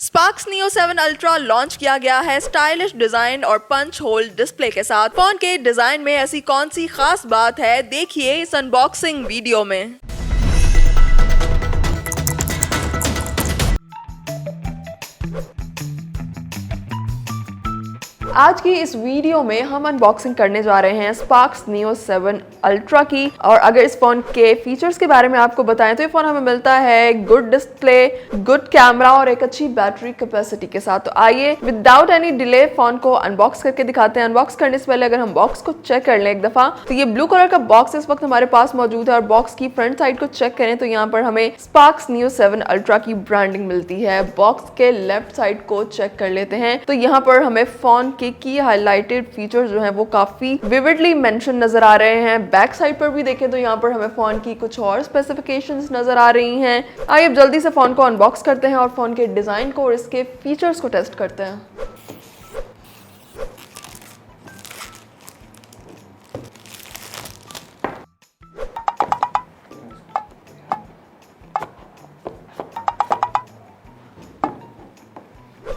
Sparks neo 7 ultra launch किया गया है स्टाइलिश डिजाइन और पंच होल डिस्प्ले के साथ। फोन के डिजाइन में ऐसी कौन सी खास बात है, देखिए इस अनबॉक्सिंग वीडियो में। आज की इस वीडियो में हम अनबॉक्सिंग करने जा रहे हैं स्पार्क्स नियो 7 अल्ट्रा की। और अगर इस फोन के फीचर्स के बारे में आपको बताएं तो ये फोन हमें मिलता है गुड डिस्प्ले, गुड कैमरा और एक अच्छी बैटरी कैपेसिटी के साथ। तो आइए विदाउट एनी डिले फोन को अनबॉक्स करके दिखाते हैं। अनबॉक्स करने से पहले अगर हम बॉक्स को चेक कर लें एक दफा, तो ये ब्लू कलर का बॉक्स इस वक्त हमारे पास मौजूद है। और बॉक्स की फ्रंट साइड को चेक करें तो यहाँ पर हमें स्पार्क्स नियो 7 अल्ट्रा की ब्रांडिंग मिलती है। बॉक्स के लेफ्ट साइड को चेक कर लेते हैं तो यहाँ पर हमें फोन की हाइलाइटेड फीचर्स जो हैं वो काफी विविडली मेंशन नजर आ रहे हैं। बैक साइड पर भी देखें तो यहाँ पर हमें फोन की कुछ और स्पेसिफिकेशंस नजर आ रही हैं। आइए अब जल्दी से फोन को अनबॉक्स करते हैं और फोन के डिजाइन को और इसके फीचर्स को टेस्ट करते हैं।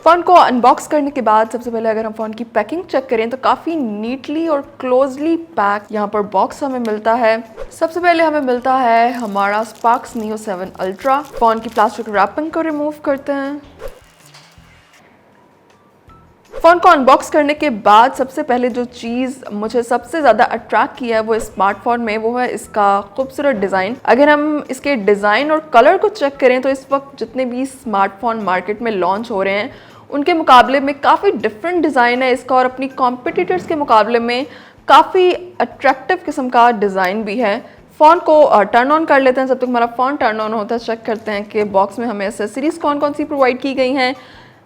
फोन को अनबॉक्स करने के बाद सबसे पहले अगर हम फोन की पैकिंग चेक करें तो काफी नीटली और क्लोजली पैक यहाँ पर बॉक्स हमें मिलता है। सबसे पहले हमें मिलता है हमारा स्पार्क्स नियो 7 अल्ट्रा। फोन की प्लास्टिक रैपिंग को रिमूव करते हैं। फोन को अनबॉक्स करने के बाद सबसे पहले जो चीज़ मुझे सबसे ज़्यादा अट्रैक्ट किया है वो स्मार्टफोन में, वो है इसका खूबसूरत डिज़ाइन। अगर हम इसके डिज़ाइन और कलर को चेक करें तो इस वक्त जितने भी स्मार्टफोन मार्केट में लॉन्च हो रहे हैं उनके मुकाबले में काफ़ी डिफरेंट डिज़ाइन है इसका, और अपनी कॉम्पिटिटर्स के मुकाबले में काफ़ी अट्रैक्टिव किस्म का डिज़ाइन भी है। फ़ोन को टर्न ऑन कर लेते हैं। जब तक हमारा फ़ोन टर्न ऑन होता है चेक करते हैं कि बॉक्स में हमें एसेसरीज़ कौन कौन सी प्रोवाइड की गई हैं।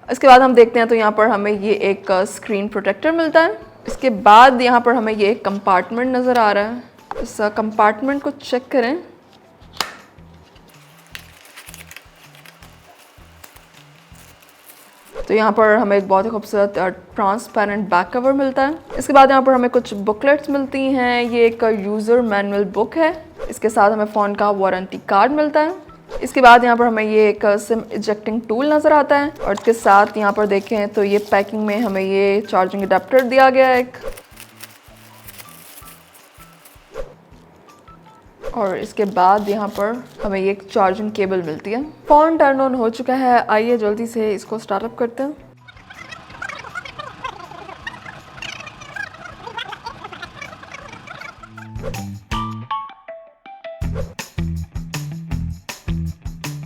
इसके बाद हम देखते हैं तो यहाँ पर हमें ये एक स्क्रीन प्रोटेक्टर मिलता है। इसके बाद यहाँ पर हमें ये एक कंपार्टमेंट नज़र आ रहा है। इस कंपार्टमेंट को चेक करें तो यहाँ पर हमें एक बहुत ही खूबसूरत ट्रांसपेरेंट बैक कवर मिलता है। इसके बाद यहाँ पर हमें कुछ बुकलेट्स मिलती हैं। ये एक यूज़र मैनुअल बुक है। इसके साथ हमें फ़ोन का वारंटी कार्ड मिलता है। इसके बाद यहाँ पर हमें ये एक सिम इजेक्टिंग टूल नज़र आता है। और इसके साथ यहाँ पर देखें तो ये पैकिंग में हमें ये चार्जिंग अडेप्टर दिया गया है एक। और इसके बाद यहाँ पर हमें ये एक चार्जिंग केबल मिलती है। फ़ोन टर्न ऑन हो चुका है। आइए जल्दी से इसको स्टार्टअप करते हैं।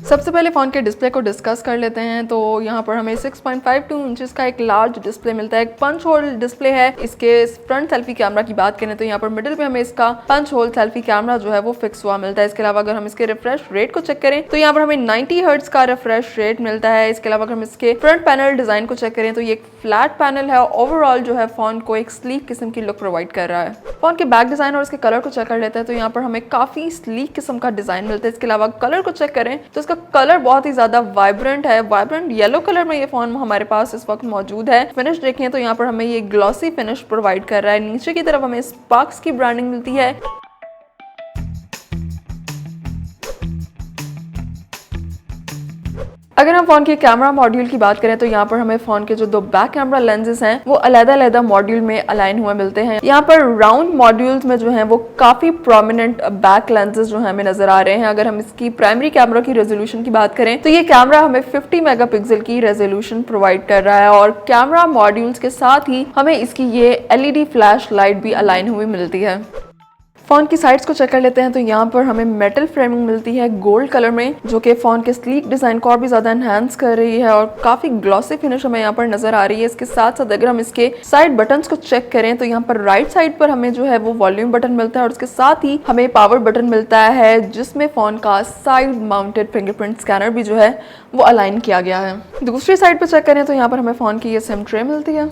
सबसे पहले फ़ोन के डिस्प्ले को डिस्कस कर लेते हैं। तो यहाँ पर हमें 6.52 इंचेस का एक लार्ज डिस्प्ले मिलता है। एक पंच होल डिस्प्ले है। इसके फ्रंट सेल्फी कैमरा की बात करें तो यहाँ पर मिडिल पे हमें इसका पंच होल सेल्फी कैमरा जो है वो फिक्स हुआ मिलता है। इसके अलावा अगर हम इसके रिफ्रेश रेट को चेक करें तो यहाँ पर हमें 90 हर्ट्ज का रिफ्रेश रेट मिलता है। इसके अलावा अगर हम इसके फ्रंट पैनल डिजाइन को चेक करें तो ये एक फ्लैट पैनल है। ओवरऑल जो है फोन को एक स्लीक किस्म की लुक प्रोवाइड कर रहा है। फोन के बैक डिजाइन और इसके कलर को चेक कर लेते हैं तो यहाँ पर हमें काफी स्लीक किस्म का डिजाइन मिलता है। इसके अलावा कलर को चेक करें तो इसका कलर बहुत ही ज्यादा वाइब्रेंट है। वाइब्रेंट येलो कलर में ये फोन हमारे पास इस वक्त मौजूद है। फिनिश देखें तो यहाँ पर हमें ये ग्लॉसी फिनिश प्रोवाइड कर रहा है। नीचे की तरफ हमें स्पार्क्स की ब्रांडिंग मिलती है। अगर हम फोन के कैमरा मॉड्यूल की बात करें तो यहाँ पर हमें फोन के जो दो बैक कैमरा लेंसेज हैं वो अलग-अलग मॉड्यूल में अलाइन हुए मिलते हैं। यहाँ पर राउंड मॉड्यूल्स में जो हैं वो काफी प्रोमिनेंट बैक लेंसेज जो हैं हमें नजर आ रहे हैं। अगर हम इसकी प्राइमरी कैमरा की रेजोल्यूशन की बात करें तो ये कैमरा हमें 50 मेगापिक्सल की रेजोल्यूशन प्रोवाइड कर रहा है। और कैमरा मॉड्यूल्स के साथ ही हमें इसकी ये LED फ्लैश लाइट भी अलाइन हुई मिलती है। फ़ोन की साइड्स को चेक कर लेते हैं तो यहाँ पर हमें मेटल फ्रेमिंग मिलती है गोल्ड कलर में, जो कि फ़ोन के स्लीक डिज़ाइन को और भी ज़्यादा एनहांस कर रही है। और काफ़ी ग्लॉसी फिनिश हमें यहाँ पर नज़र आ रही है। इसके साथ साथ अगर हम इसके साइड बटन्स को चेक करें तो यहाँ पर राइट साइड पर हमें जो है वो वॉल्यूम बटन मिलता है और उसके साथ ही हमें पावर बटन मिलता है जिसमें फ़ोन का साइड माउंटेड फिंगरप्रिंट स्कैनर भी जो है वो अलाइन किया गया है। दूसरी साइड पर चेक करें तो यहाँ पर हमें फ़ोन की ये सिम ट्रे मिलती है।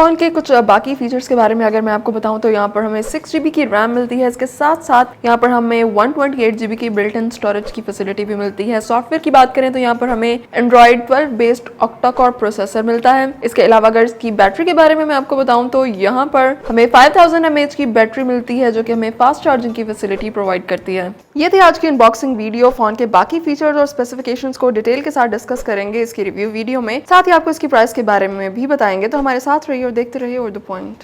फोन के कुछ बाकी फीचर्स के बारे में अगर मैं आपको बताऊं तो यहाँ पर हमें 6GB की रैम मिलती है। इसके साथ साथ यहाँ पर हमें 128GB की बिल्ट इन स्टोरेज की फैसिलिटी भी मिलती है। सॉफ्टवेयर की बात करें तो यहाँ पर हमें Android 12 based octa core processor मिलता है। इसके अलावा अगर इसकी बैटरी के बारे में मैं आपको बताऊं तो यहाँ पर हमें 5000 mAh की बैटरी मिलती है जो कि हमें फास्ट चार्जिंग की फैसिलिटी प्रोवाइड करती है। ये थी आज की अनबॉक्सिंग वीडियो। फोन के बाकी फीचर्स और स्पेसिफिकेशंस को डिटेल के साथ डिस्कस करेंगे इसकी रिव्यू वीडियो में, साथ ही आपको इसकी प्राइस के बारे में भी बताएंगे। तो हमारे साथ रहिए और देखते रहिए और द पॉइंट।